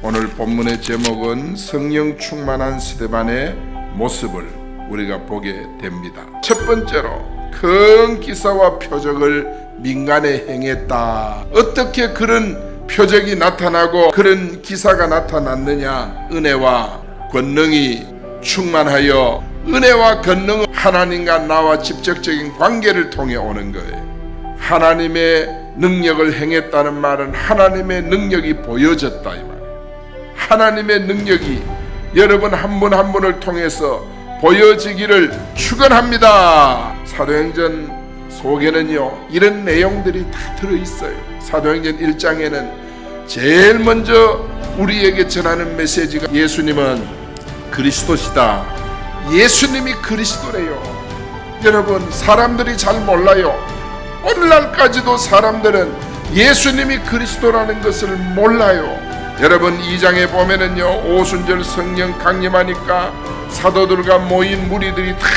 오늘 본문의 제목은 성령 충만한 스데반의 모습을 우리가 보게 됩니다. 첫 번째로 큰 기사와 표적을 민간에 행했다. 어떻게 그런 표적이 나타나고 그런 기사가 나타났느냐? 은혜와 권능이 충만하여 은혜와 권능은 하나님과 나와 직접적인 관계를 통해 오는 거예요. 하나님의 능력을 행했다는 말은 하나님의 능력이 보여졌다 이 말이에요. 하나님의 능력이 여러분 한 분 한 분을 통해서 보여지기를 축원합니다. 사도행전 속에는요 이런 내용들이 다 들어있어요. 사도행전 1장에는 제일 먼저 우리에게 전하는 메시지가 예수님은 그리스도시다. 예수님이 그리스도래요. 여러분 사람들이 잘 몰라요. 오늘날까지도 사람들은 예수님이 그리스도라는 것을 몰라요. 여러분 2장에 보면은요 오순절 성령 강림하니까 사도들과 모인 무리들이 다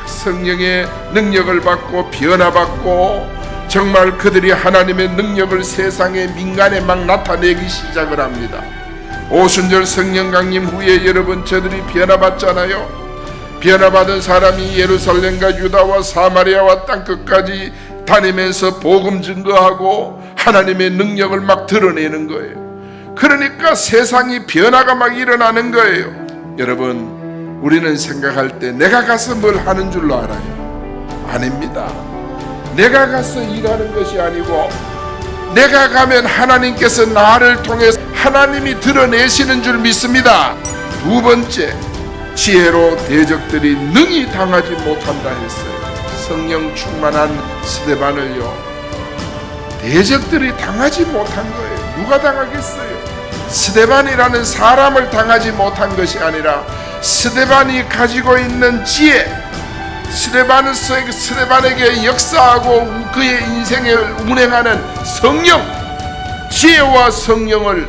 성령의 능력을 받고 변화받고 정말 그들이 하나님의 능력을 세상의 민간에 막 나타내기 시작을 합니다. 오순절 성령 강림 후에 여러분 저들이 변화받잖아요. 변화받은 사람이 예루살렘과 유다와 사마리아와 땅끝까지 다니면서 복음 증거하고 하나님의 능력을 막 드러내는 거예요. 그러니까 세상이 변화가 막 일어나는 거예요. 여러분 우리는 생각할 때 내가 가서 뭘 하는 줄로 알아요. 아닙니다. 내가 가서 일하는 것이 아니고 내가 가면 하나님께서 나를 통해서 하나님이 드러내시는 줄 믿습니다. 두 번째, 지혜로 대적들이 능히 당하지 못한다 했어요. 성령 충만한 스데반을요 대적들이 당하지 못한 거예요. 누가 당하겠어요? 스데반이라는 사람을 당하지 못한 것이 아니라 스데반이 가지고 있는 지혜, 스데반에게 역사하고 그의 인생을 운행하는 성령, 지혜와 성령을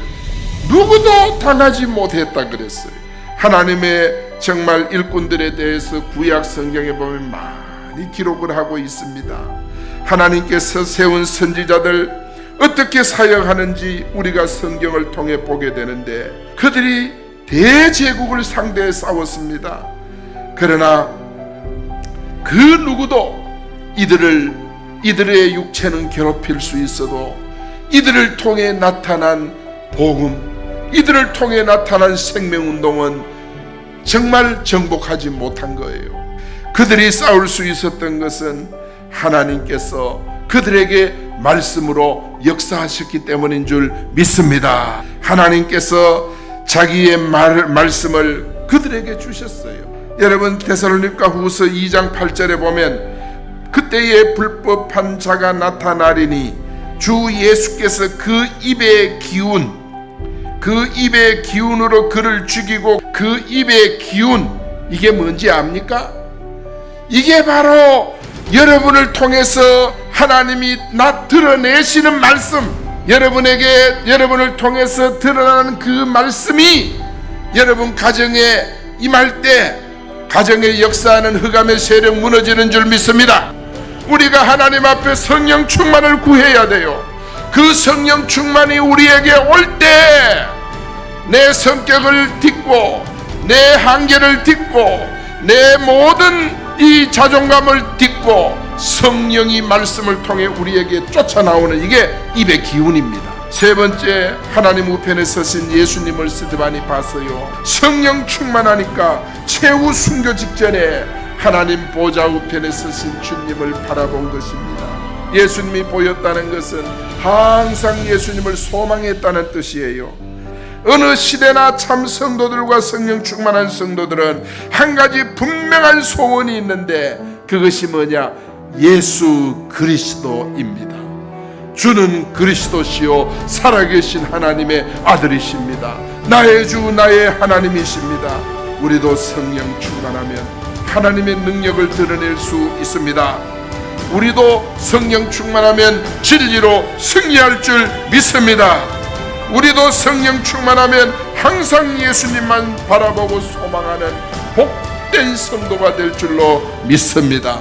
누구도 당하지 못했다 그랬어요. 하나님의 정말 일꾼들에 대해서 구약 성경에 보면 많이 기록을 하고 있습니다. 하나님께서 세운 선지자들 어떻게 사역하는지 우리가 성경을 통해 보게 되는데 그들이 대제국을 상대해 싸웠습니다. 그러나 그 누구도 이들의 육체는 괴롭힐 수 있어도 이들을 통해 나타난 복음, 이들을 통해 나타난 생명운동은 정말 정복하지 못한 거예요. 그들이 싸울 수 있었던 것은 하나님께서 그들에게 말씀으로 역사하셨기 때문인 줄 믿습니다. 하나님께서 자기의 말씀을 그들에게 주셨어요. 여러분 데살로니가 후서 2장 8절에 보면 그때의 불법한 자가 나타나리니 주 예수께서 그 입의 기운으로 그를 죽이고 그 입의 기운 이게 뭔지 압니까? 이게 바로 여러분을 통해서 하나님이 드러내시는 말씀, 여러분을 통해서 드러나는 그 말씀이 여러분 가정에 임할 때 가정에 역사하는 흑암의 세력 무너지는 줄 믿습니다. 우리가 하나님 앞에 성령 충만을 구해야 돼요. 그 성령 충만이 우리에게 올 때 내 성격을 딛고 내 한계를 딛고 내 모든 이 자존감을 딛고 성령이 말씀을 통해 우리에게 쫓아나오는 이게 입의 기운입니다. 세 번째, 하나님 우편에 서신 예수님을 스데반이 봤어요. 성령 충만하니까 최후 순교 직전에 하나님 보좌 우편에 서신 주님을 바라본 것입니다. 예수님이 보였다는 것은 항상 예수님을 소망했다는 뜻이에요. 어느 시대나 참 성도들과 성령 충만한 성도들은 한 가지 분명한 소원이 있는데 그것이 뭐냐? 예수 그리스도입니다. 주는 그리스도시요 살아계신 하나님의 아들이십니다. 나의 주 나의 하나님이십니다. 우리도 성령 충만하면 하나님의 능력을 드러낼 수 있습니다. 우리도 성령 충만하면 진리로 승리할 줄 믿습니다. 우리도 성령 충만하면 항상 예수님만 바라보고 소망하는 복된 성도가 될 줄로 믿습니다.